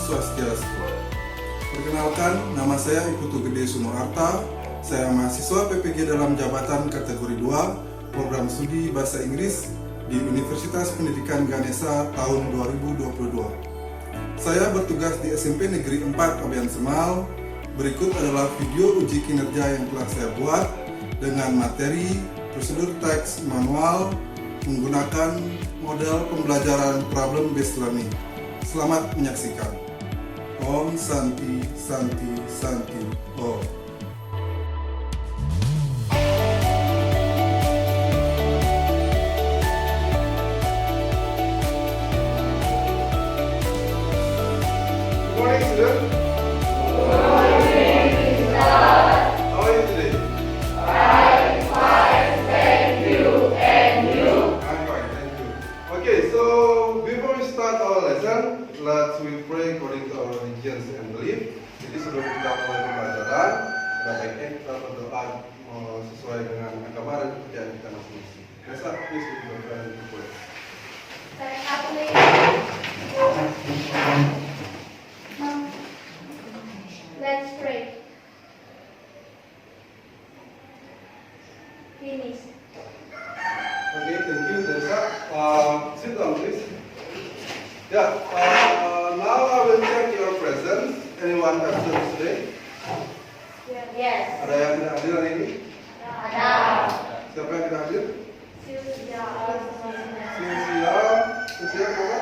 Swastiastu. Perkenalkan, nama saya Putu Gede Sunu Arta. Saya mahasiswa PPG Dalam Jabatan Kategori 2, program studi Bahasa Inggris di Universitas Pendidikan Ganesha tahun 2022. Saya bertugas di SMP Negeri 4 Abian Semal. Berikut adalah video uji kinerja yang telah saya buat dengan materi prosedur teks manual menggunakan model pembelajaran problem based learning. Selamat menyaksikan. Om Santi Santi Santi Om. Good morning, students. Good morning, teacher. How are you today? I'm fine, thank you. And you? I'm fine, thank you. Okay, so before we start our lesson, let's we pray according to our religions and belief. Jadi sebelum kita mulai pembelajaran, pada baiknya kita berdoa sesuai dengan agama dan kepercayaan kita masing-masing. Ganesha, please give your friend to pray. Let's pray. Finish. Okay, thank you, Ganesha. Sit down, please. Yeah, now I will check your presence. Anyone absent today? Yes. Ada yang tidak hadir hari ini? Ada. Siapa yang tidak hadir? Sylvia. Usia berapa?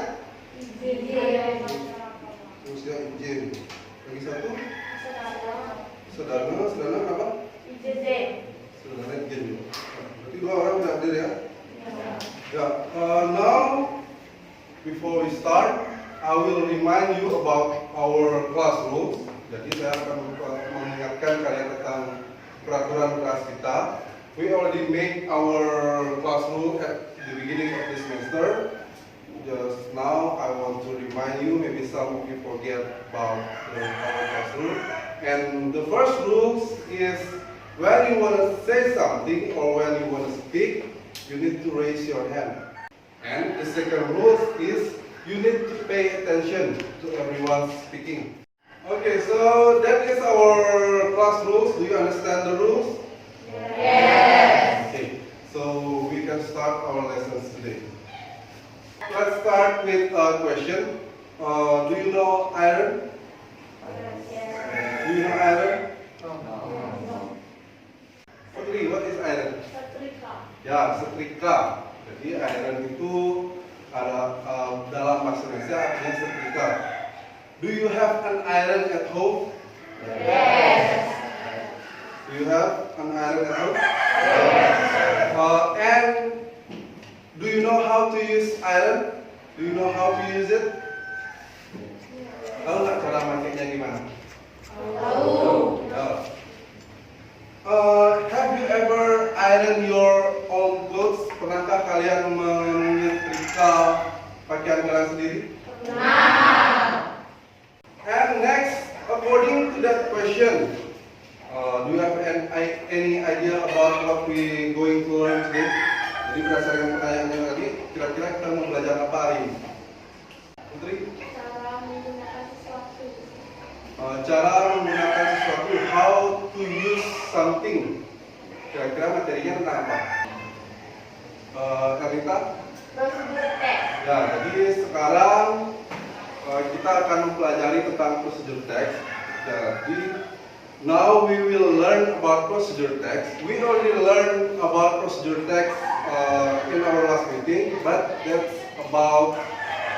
Izin. Usia izin. Lagi satu? Saudara. Saudara berapa? Izin. Saudara izin. Berarti dua orang tidak hadir ya? Ya. Now, before we start, I will remind you about our class rules. Jadi saya akan mengingatkan kalian tentang peraturan kelas kita. We already made our class rule at the beginning of this semester. Just now, I want to remind you. Maybe some of you forget about our class rule. And the first rule is when you want to say something or when you want to speak, you need to raise your hand. And the second rule is you need to pay attention to everyone speaking. Okay, so that is our class rules. Do you understand the rules? Yes. Okay, so we can start our lessons today. Let's start with a question. Do you know iron? Do you know iron? Putri, what is iron? Ya, setrika. Jadi iron itu ada dalam bahasa Indonesia artinya setrika. Do you have an iron at home? Yes. Do you have an iron at home? Yes. And do you know how to use iron? Do you know how to use it? Tahu nggak cara makainya gimana? Tahu. Ya. Have you ever iron your own clothes? Pernahkah kalian menyetrika pakaian kalian sendiri? Nah. And next, according to that question, do you have any idea about what we going to learn today? Jadi berdasarkan pertanyaannya tadi, kira-kira kita mau belajar apa hari ini? Putri? Cara menggunakan sesuatu. Cara menggunakan sesuatu, how to use something. Kira-kira materinya tentang apa? Karita? Prosedur teks. Ya, jadi sekarang kita akan mempelajari tentang prosedur teks. Jadi, now we will learn about procedure text. We already learned about procedure text in our last meeting, but that's about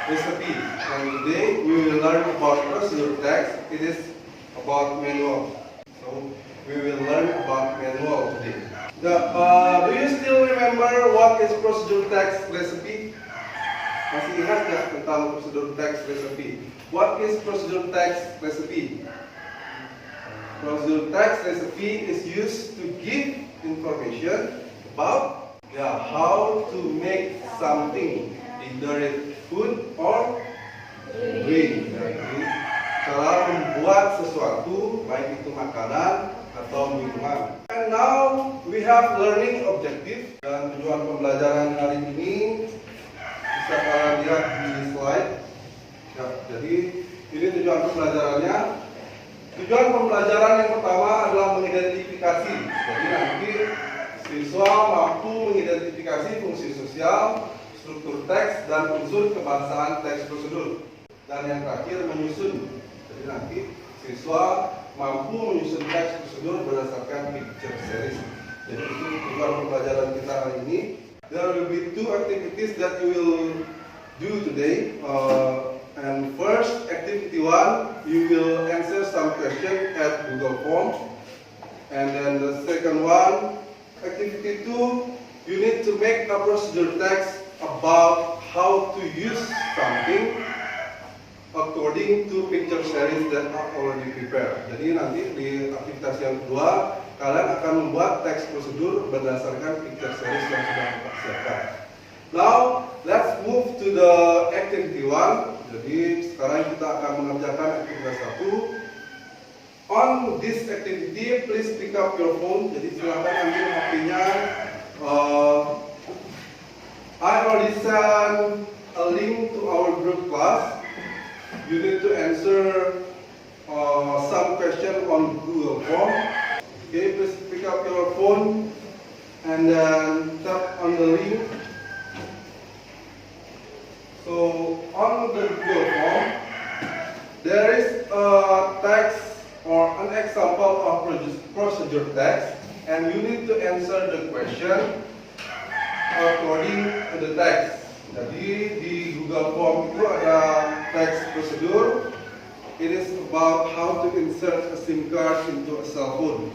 recipe. And today we will learn about procedure text. It is about manual. So we will learn about manual today. Do you still remember what is procedure text recipe? Masih ingat nggak tentang prosedur teks recipe? What is prosedur teks recipe? Prosedur teks recipe is used to give information about how to make something, either it food or drink. Jadi, cara membuat sesuatu, baik itu makanan atau minuman. And now we have learning objective, dan tujuan pembelajaran hari ini bisa kalian lihat di slide. Ya, jadi ini tujuan pembelajarannya. Tujuan pembelajaran yang pertama adalah mengidentifikasi. Jadi nanti siswa mampu mengidentifikasi fungsi sosial, struktur teks, dan unsur kebahasaan teks prosedur. Dan yang terakhir menyusun. Jadi nanti siswa mampu menyusun teks prosedur berdasarkan picture series. Jadi itu tujuan pembelajaran kita hari ini. There will be two activities that you will do today. And first, activity 1, you will answer some question at Google Form. And then the second one, activity 2, you need to make a procedure text about how to use something according to picture series that are already prepared. Jadi nanti di aktivitas yang kedua, kalian akan membuat teks prosedur berdasarkan picture series yang sudah kita siapkan. Now, let's move to the activity 1. Jadi sekarang kita akan mengerjakan aktivitas 1. On this activity, please pick up your phone. Jadi silakan ambil HP-nya. I already sent a link to our group class. You need to answer some question on Google Form. Okay, please pick up your phone and then tap on the link. So on the Google Form, there is a text or an example of procedure text, and you need to answer the question according to the text. Jadi di Google Form itu ada teks prosedur. It is about how to insert a SIM card into a cell phone,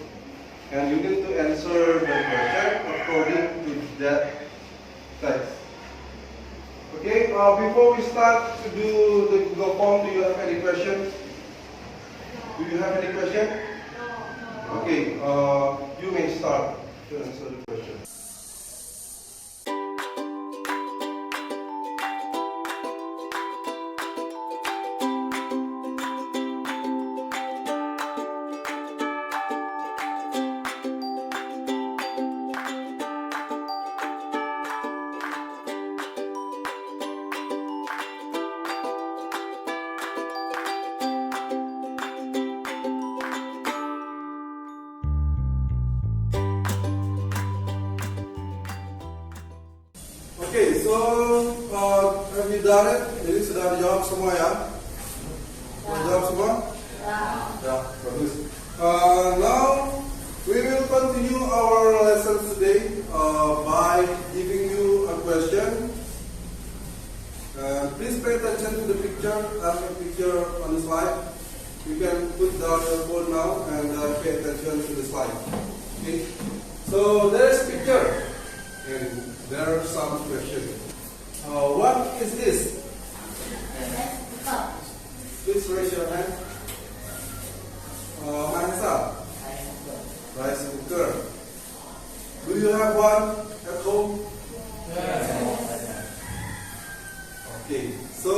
and you need to answer the question according to that text. Okay, before we start to do the Google Form, do you have any questions? Do you have any question? Okay, you may start to answer the question. Okay, so have you done it? Jadi sudah dijawab semua ya? Sudah jawab semua? Ya, bagus. Now we will continue our lesson today by giving you a question. Please pay attention to the picture. I have a picture on the slide. You can put down your phone now and pay attention to the slide. Okay. So there is picture. And there are some questions. What is this? Please raise your hand. Mahasiswa. Rice cooker. Do you have one at home? Yes. Okay. So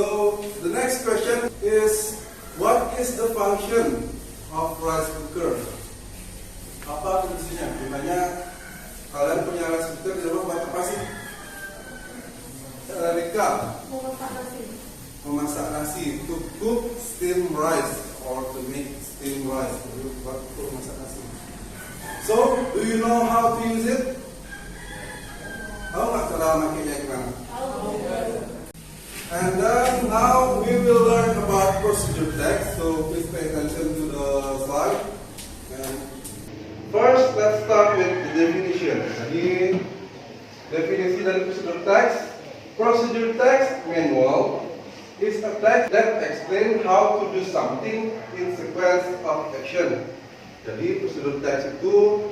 the next question is, what is the function of rice cooker? Apa fungsinya? Misalnya kalian punya rice cooker di rumah buat apa sih? Rika, memasak nasi. To cook steam rice or to make steam rice. Buat memasak nasi. So, do you know how to use it? Tahu nggak cara makainya gimana? And then now we will learn about procedure text. So please pay attention to the slide. And First, let's start with the definition. Jadi, definisi dari procedure text. Procedure text manual is a text that explains how to do something in sequence of action. Jadi, procedure text itu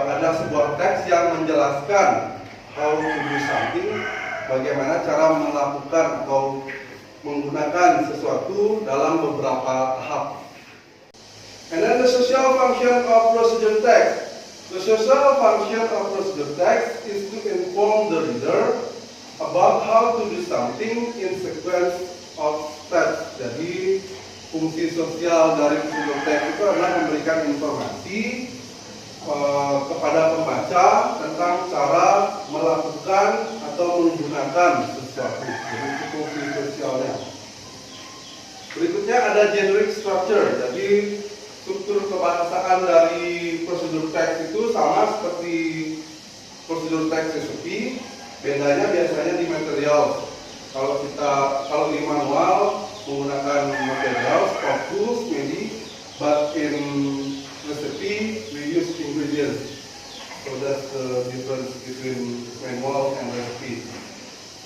ada sebuah teks yang menjelaskan how to do something, bagaimana cara melakukan atau menggunakan sesuatu dalam beberapa tahap. And then the social function of procedure text. The social function of procedure text is to inform the reader about how to do something in sequence of steps. Jadi fungsi sosial dari procedure text itu adalah memberikan informasi kepada pembaca tentang cara melakukan atau menggunakan sesuatu. Jadi itu fungsi sosialnya. Berikutnya ada ada generic structure. Jadi struktur kebahasaan dari prosedur teks itu sama seperti prosedur teks resepi. Bedanya biasanya di material. Kalau di manual menggunakan material, tools maybe, but in recipe we use ingredients. So that's the difference between manual and recipe.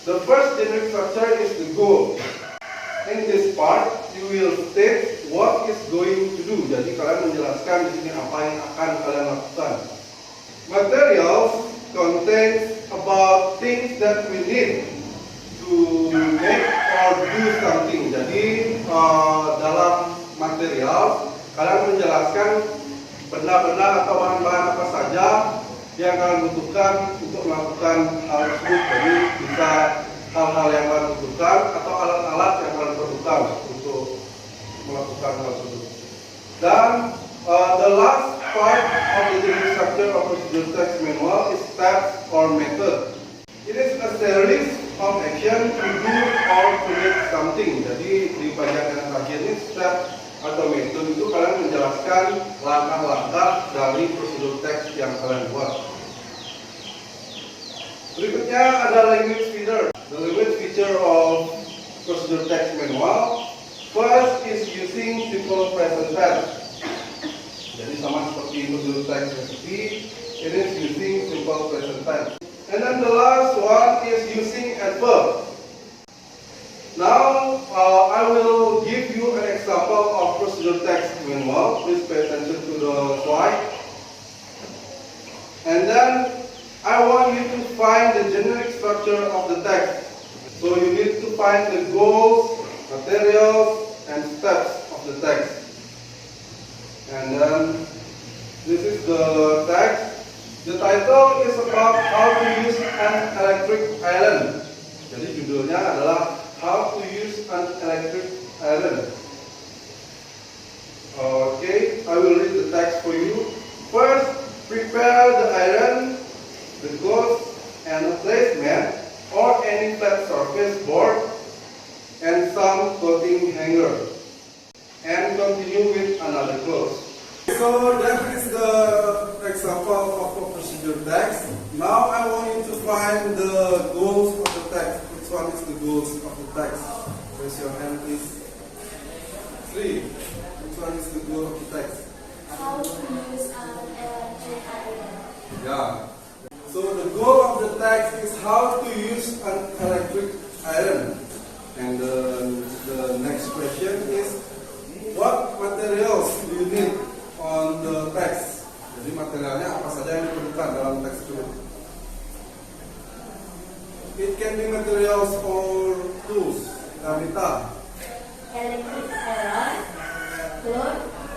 The first generic structure is the goal. In this part, you will state what is going to do. Jadi kalian menjelaskan di sini apa yang akan kalian lakukan. Materials contains about things that we need to make or do something. Jadi dalam material kalian menjelaskan benda-benda atau bahan-bahan apa saja yang kalian butuhkan untuk melakukan hal tersebut. Jadi bisa hal-hal yang kalian butuhkan atau alat-alat yang kalian perlukan untuk melakukan hal tersebut. Dan the last part of the generic structure of procedure text manual is steps or method. It is a series of action to do or to make something. Jadi di bagian yang terakhir ini step atau metode itu kalian menjelaskan langkah-langkah dari prosedur teks yang kalian buat. Berikutnya ada language feature. The language feature of prosedur text manual first is using simple present tense. Jadi sama seperti prosedur teks recipe, it is using simple present tense. And then the last one is using adverb. Now, I will give you an example of procedure text manual. Please pay attention to the slide. And then, I want you to find the generic structure of the text. So you need to find the goals, materials, and steps of the text. And then, this is the text. The title is about how to use an electric iron. Jadi judulnya adalah How to use an electric iron. Okay, I will read the text for you. First, prepare the iron, the gauze, and a placemat or any flat surface board and some clothing hanger. And continue with another cloth. So that is the example of a procedure text. Now I want you to find the goals of the text. Which one is the goals of the text? Raise your hand, please. 3. Which one is the goal of the text? How to use an electric iron. Yeah. So the goal of the text is how to use an electric iron. And the next question is, what materials do you need on the text? Jadi materialnya apa saja yang diperlukan dalam teks tersebut? It can be materials or tools. Namita. Electric iron,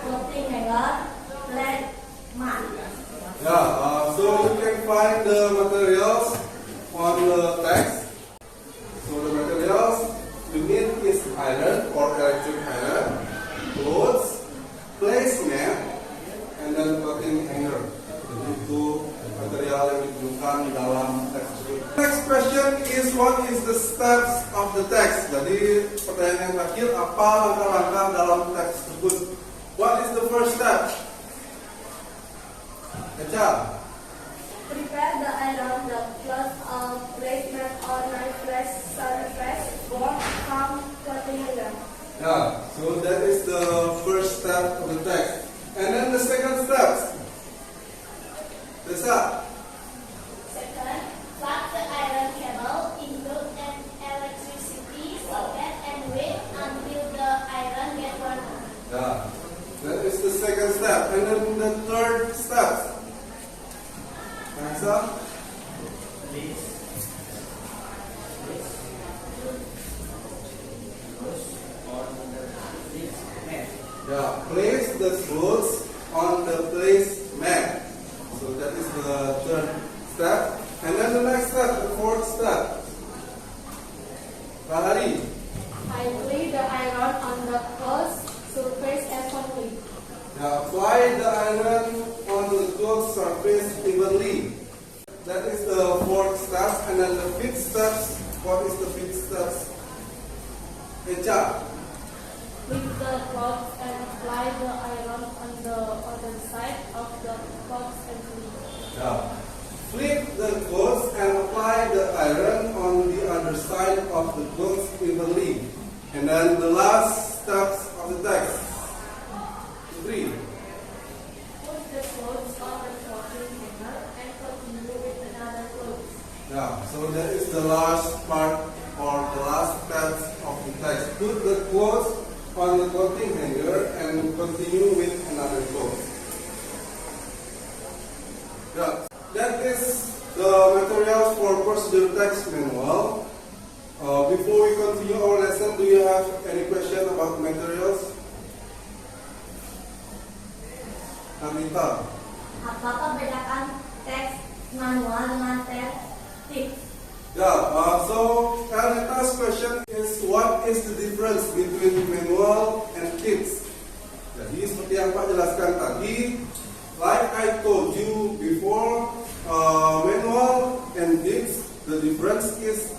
clothing hanger, flat mat. Yeah, so you can find the materials on the text. So the materials you need is iron or electric iron, clothes, placemat, and then clothing hanger. Jadi itu material yang diperlukan dalam teks tersebut. Next question is what is the steps of the text? Jadi pertanyaan yang terakhir, apa langkah-langkah dalam teks tersebut? What is the first step? Echa. Prepare the iron, the cloth of placemat or flat surface board from clothing hanger. Yeah, so that is the first step of the text. And then the second step. Desa. Second, plug the iron cable into an electricity socket and wait until the iron gets warm. Yeah, that is the second step. And then the third step. Desa. Yeah, place the clothes on the placemat. So that is the third step. And then the next step, the fourth step. Bahari. Apply the iron on the cloth surface evenly. Now apply the iron on the cloth surface evenly. That is the fourth step. And then the fifth step. What is the fifth step? Echa. Flip the clothes and apply the iron on the other side of the clothes and clean. Yeah. Flip the clothes and apply the iron on the other side of the clothes evenly. And then the last steps of the text. 3. Put the clothes on the clothing hanger and continue with another clothes. Yeah, so that is the last part or the last steps of the text. Put the clothes on the clothing hanger and continue with another clothes. Yeah, that is the materials for procedure text manual. Before we continue our lesson, do you have any question about materials? Anita. Apa perbedaan teks manual dengan teks tips? Yeah, so Anita's question is what is the difference between manual and tips? Jadi seperti yang Pak jelaskan tadi, like I told you before, manual and tips, the difference is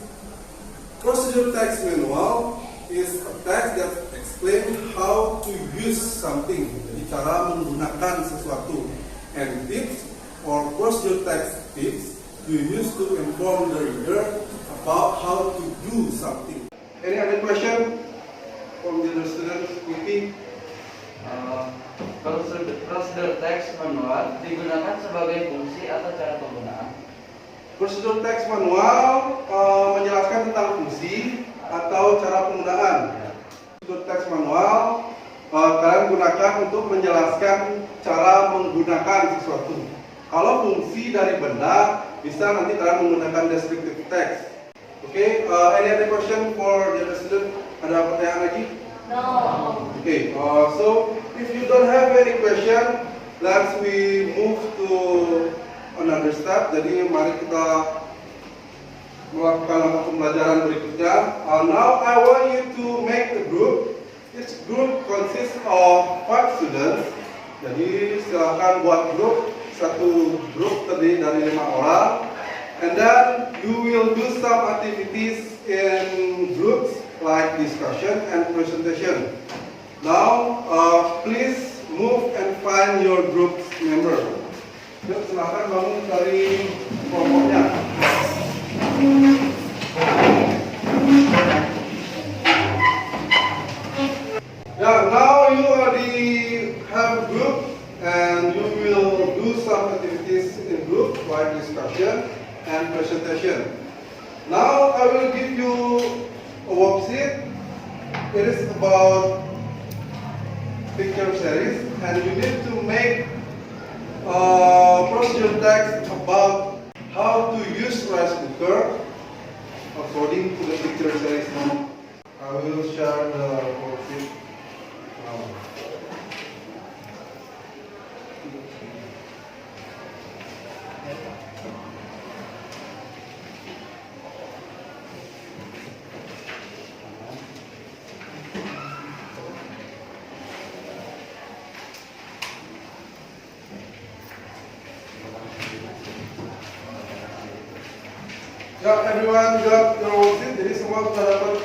procedure text manual is a text that explains how to use something, jadi cara menggunakan sesuatu, and tips or procedure text tips you use to inform the reader about how to do something. Any other question from the other students? Quickly. Prosedur teks manual digunakan sebagai fungsi atau cara penggunaan. Prosedur teks manual menjelaskan tentang fungsi atau cara penggunaan. Prosedur teks manual kalian gunakan untuk menjelaskan cara menggunakan sesuatu. Kalau fungsi dari benda, bisa nanti kalian menggunakan descriptive text. Okay, any other question for the other student? Ada pertanyaan lagi? No. Okay, so if you don't have any question, let's we move to another step. Jadi mari kita melakukan langkah pembelajaran berikutnya. Now I want you to make a group. Each group consists of 5 students. Jadi silakan buat grup. Satu grup terdiri dari 5 orang. And then you will do some activities in groups like discussion and presentation. Now, please move and find your group member. Yuk, silakan bangun dari kelompoknya. Yeah, now you already have a group and you will do some activities in group like discussion and presentation. Now I will give you a worksheet. It is about picture series and you need to make procedure text about how to use rice cooker according to the picture series. I will share the worksheet now. Ya, everyone got your worksheet. Jadi semua sudah dapat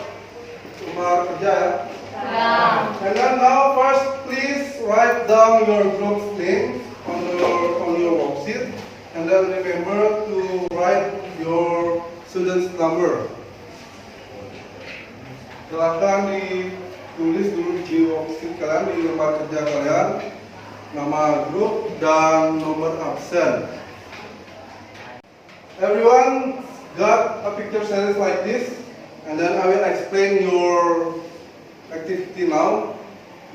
lembar kerja ya. And then now first please write down your group's name on your worksheet, and then remember to write your student's number. Silakan ditulis dulu di worksheet kalian, di lembar kerja kalian, nama grup dan nomor absen. Everyone got a picture series like this, and then I will explain your activity now.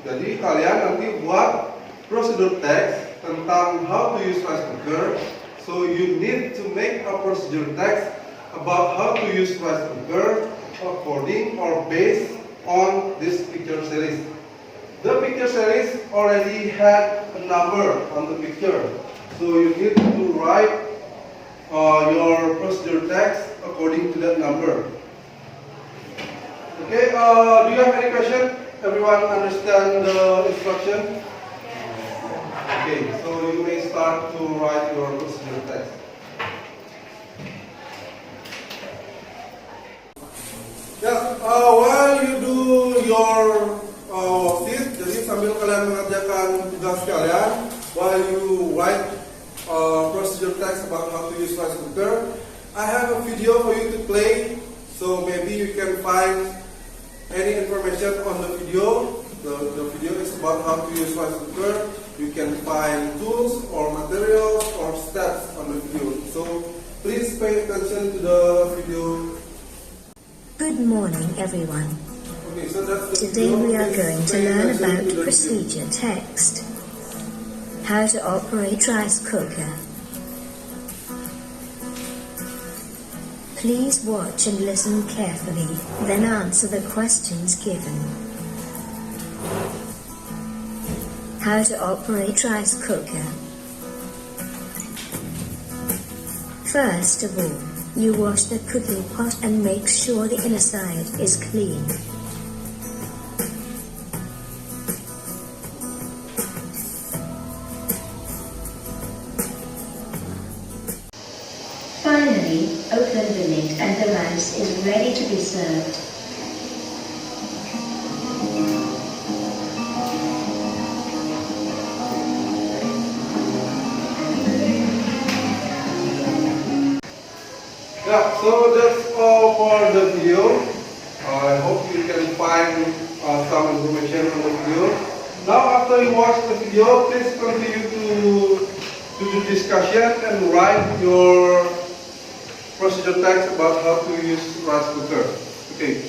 Jadi kalian nanti buat prosedur text tentang how to use rice cooker. So you need to make a procedure text about how to use rice cooker according or based on this picture series. The picture series already had a number on the picture, so you need to write your procedure text according to that number. Okay, do you have any question? Everyone understand the instruction? Okay, so you may start to write your procedure text. Yeah, while you do your sekalian, while you write procedure text about how to use rice cooker, I have a video for you to play. So maybe you can find any information on the video. The video is about how to use rice cooker. You can find tools or materials or steps on the video. So please pay attention to the video. Good morning, everyone. Okay, so that's the Today video. we are Please going to pay learn attention about to the video. procedure text. How to operate rice cooker. Please watch and listen carefully, then answer the questions given. How to operate rice cooker. First of all, you wash the cooking pot and make sure the inner side is clean. Finally, open the lid and the rice is ready to be served. Yeah, so that's all for the video. I hope you can find some information on the video. Now, after you watch the video, please continue to the discussion and write your procedure text about how to use rice cooker. Okay,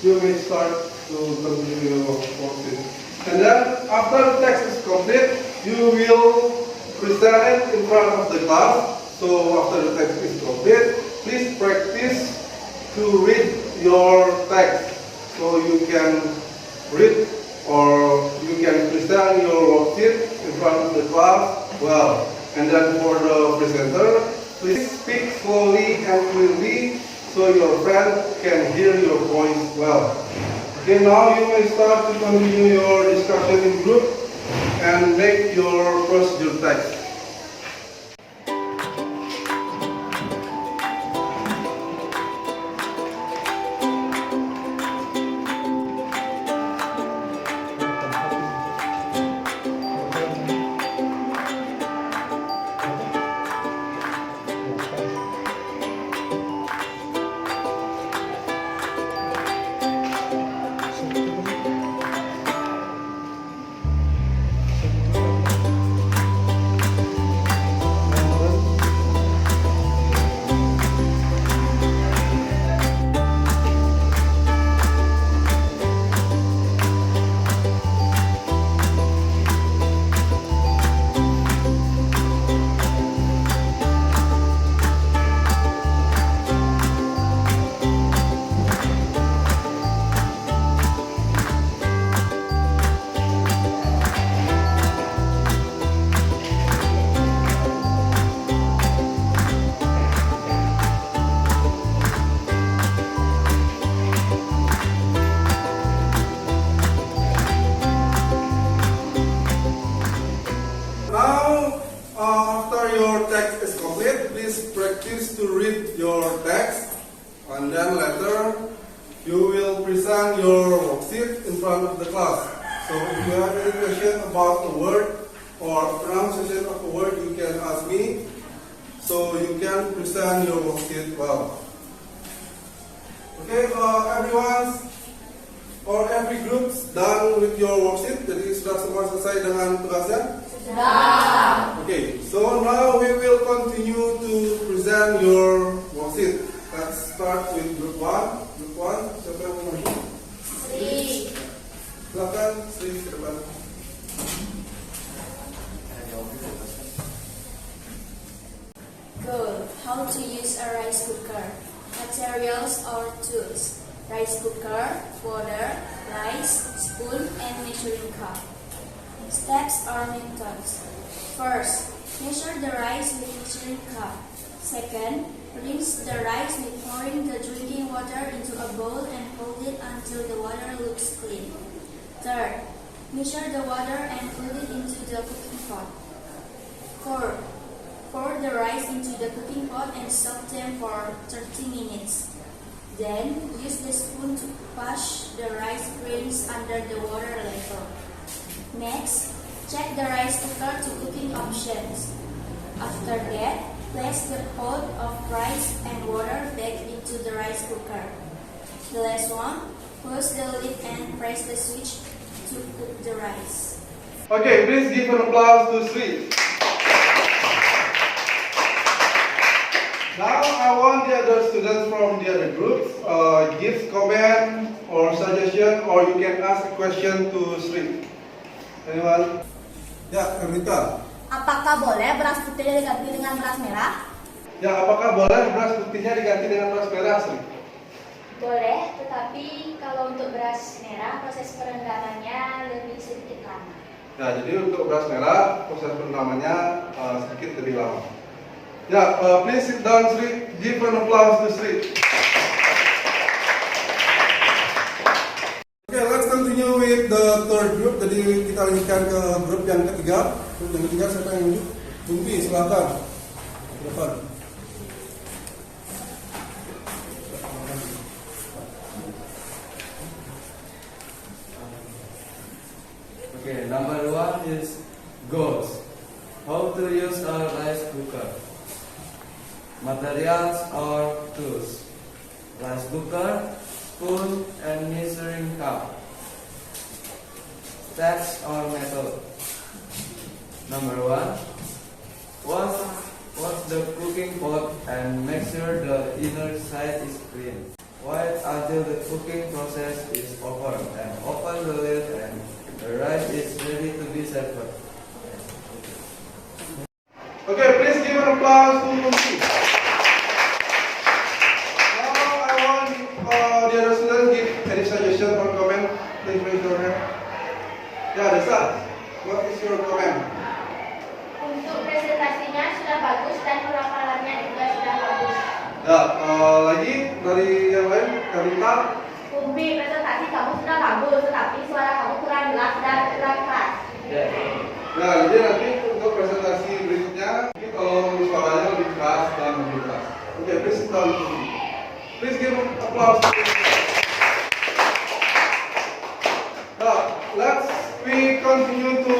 you may start to continue your worksheet. And then, after the text is complete, you will present it in front of the class. So after the text is complete, please practice to read your text so you can read or you can present your worksheet in front of the class well. And then for the presenter, please speak slowly and clearly so your friend can hear your voice well. Okay, now you may start to continue your discussion in group and make your procedure text. Practice to read your text, and then later you will present your worksheet in front of the class. So if you have any question about a word or pronunciation of a word, you can ask me, so you can present your worksheet well. Okay, everyone or every group done with your worksheet. Jadi sudah semua selesai dengan tugasnya? Okay, so now we will continue to present your worksheet. Let's start with group 1. Group 1, siapa yang mau masuk? Sri. Silakan, Sri, ke depan. Goal. How to use a rice cooker. Materials or tools. Rice cooker, water, rice, spoon, and measuring cup. Steps or methods. First, measure the rice with measuring cup. Second, rinse the rice with pouring the drinking water into a bowl and hold it until the water looks clean. Third, measure the water and put it into the cooking pot. Fourth, pour the rice into the cooking pot and soak them for 30 minutes. Then, use the spoon to push the rice grains under the water level. Next, Check the rice cooker to cooking options. After that, place the pot of rice and water back into the rice cooker. The last one, close the lid and press the switch to cook the rice. Okay, please give an applause to Sri. Now I want the other students from the other groups give comment or suggestion, or you can ask a question to Sri. Anyone? Ya, Ernita. Apakah boleh beras putih diganti dengan beras merah? Ya, apakah boleh beras putihnya diganti dengan beras merah, Sri? Boleh, tetapi kalau untuk beras merah proses perendamannya lebih sedikit lama. Ya, jadi untuk beras merah proses perendamannya sedikit lebih lama. Ya, please sit down, Sri. Give an applause to Sri. Okay, let's continue with the third group. Jadi kita lanjutkan ke grup yang ketiga. Grup yang ketiga siapa yang lanjut? Tumpi, silakan. Depan. Okay, number 1 is goals. How to use a rice cooker. Materials or tools. Rice cooker, spoon, and measuring cup. Steps or method. Number 1. Wash the cooking pot and make sure the inner side is clean. Wait until the cooking process is over and open the lid and the rice is ready to be served. Okay, please give an applause to Tumpi. Now I want the other students give any suggestion or comment. Please raise your hand. Ya, Desa, what is your comment? Untuk presentasinya sudah bagus dan pelafalannya juga sudah bagus. Ya, lagi dari yang lain, Karita. Umbi, presentasi kamu sudah bagus, tetapi suara kamu kurang jelas dan kurang keras. Nah, jadi nanti untuk presentasi berikutnya, ini kalau suaranya lebih keras dan lebih keras. Oke, please sit down. Please give applause. Now, we continue to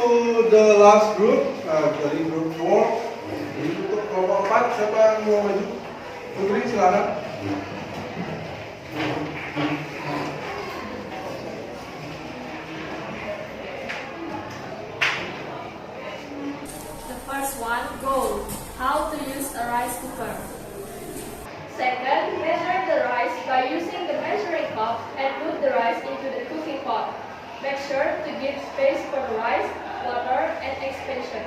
the last group, dari group 4. Jadi untuk kelompok 4, siapa yang mau maju? Putri, silakan. The first one, goal. How to use a rice cooker. Second, measure the rice by using the measuring cup and put the rice into the cooking pot. Make sure to give space for the rice, water, and expansion.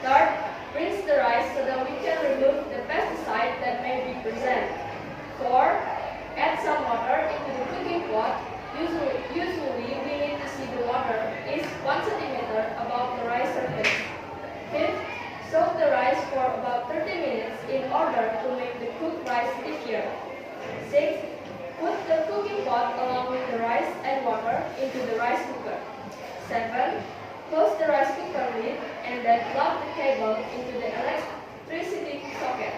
Third, rinse the rice so that we can remove the pesticide that may be present. 4. Add some water into the cooking pot. Usually we need to see the water is 1 centimeter above the rice surface. 5th, soak the rice for about 30 minutes in order to make the cooked rice stickier. 6th, put the cooking pot along with the rice and water into the rice cooker. 7. Close the rice cooker lid and then plug the cable into the electricity socket.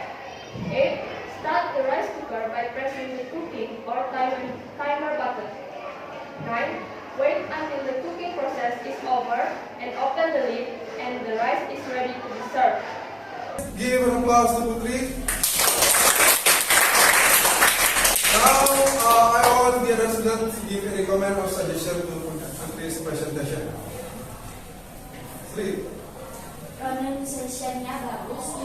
8. Start the rice cooker by pressing the cooking or timer button. 9. Wait until the cooking process is over and open the lid and the rice is ready to be served. Give an applause to Putri. Now, I want the other students to give any comment or suggestion to Putri's presentation. Sri. Pronunciation-nya bagus,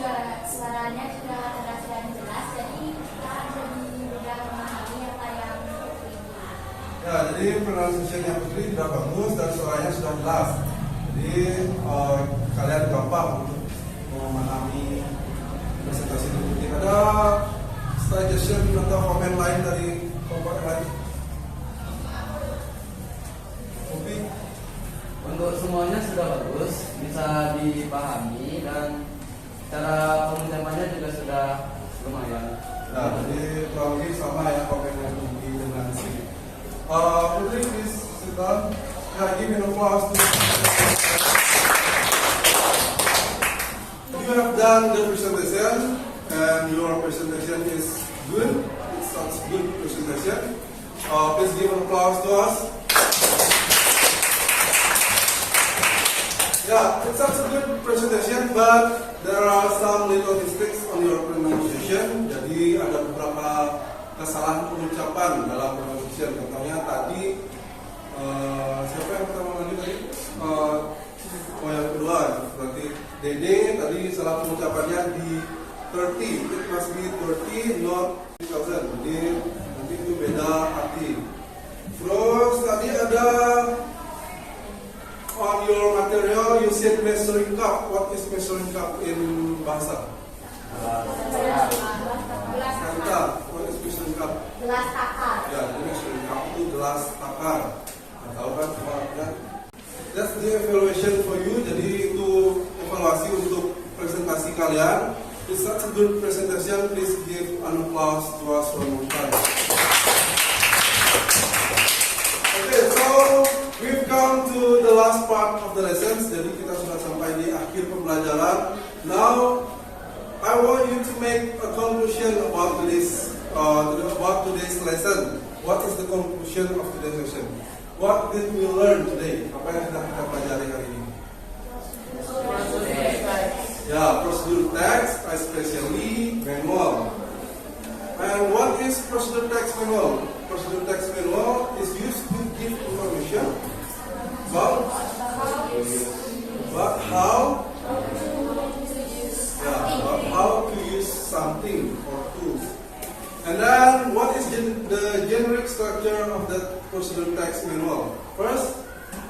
suaranya juga keras dan jelas, jadi kita jadi mudah memahami apa yang Putri bilang. Ya, jadi pronunciation-nya Putri sudah bagus dan suaranya sudah jelas. Jadi kalian gampang untuk memahami presentasi Putri. Ada suggestion atau komen lain dari kelompok lain? Putri? Untuk semuanya sudah bagus, bisa dipahami dan cara pengucapannya juga sudah lumayan. Nah, jadi kurang lebih sama ya komennya Putri dengan Sri. Putri, please sit down. Yeah, give me an applause. You have done the presentation, and your presentation is good. It's such good presentation. Please give an applause to us. Ya, Yeah, it's such a good presentation, but there are some little mistakes on your pronunciation. Jadi ada beberapa kesalahan pengucapan dalam pronunciation. Contohnya tadi, siapa yang pertama lagi tadi? Yang kedua, berarti Dede tadi salah pengucapannya di 30. It must be 30, not 3000. Jadi nanti itu beda arti. Terus tadi ada on your material, you said measuring cup. What is measuring cup in Bahasa? What is measuring cup? Gelas takar. Ya, measuring cup itu gelas takar. Tahu kan? Ya. That's the evaluation for you. Jadi itu evaluasi untuk presentasi kalian. It's such a good presentation. Please give an applause to us one more time. Okay, so we've come to the last part of the lessons. Jadi kita sudah sampai di akhir pembelajaran. Now, I want you to make a conclusion about today's lesson. What is the conclusion of today's lesson? What did we learn today? Apa yang sudah kita pelajari hari ini? Ya, prosedur text, especially manual. And what is prosedur text manual? Prosedur text manual is used to give information about how to use something or tools. And then what is the generic structure of the prosedur text manual? First,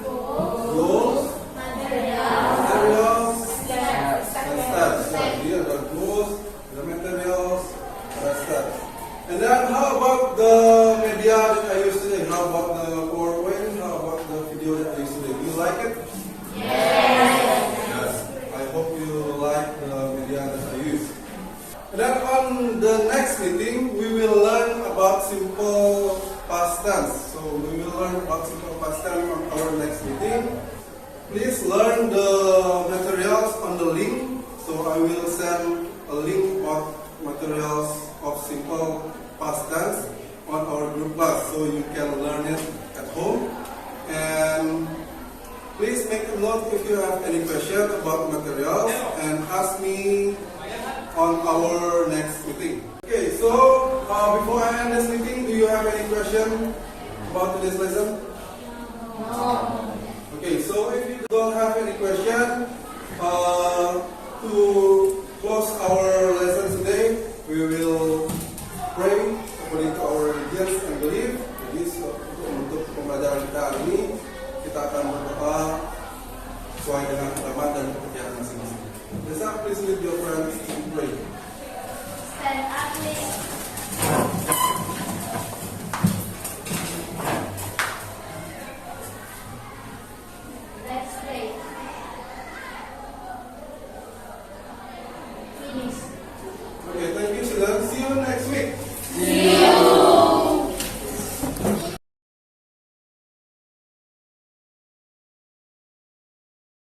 goals, materials, and steps. Here are the goals, the materials, the steps. And then how about the media that I used today? How about the PowerPoint? How about the video that I used today? Do you like it? Yes. I hope you like the media that I used. And then on the next meeting, we will learn about simple past tense. So we will learn about simple past tense on our next meeting. Please learn the materials on the link. So I will send a link about materials of simple past tense on our group class, so you can learn it at home. And please make a note if you have any question about materials and ask me on our next meeting. Okay, so before I end this meeting, do you have any question about today's lesson? No. Okay, so if you don't have any question, to close our lesson today, we will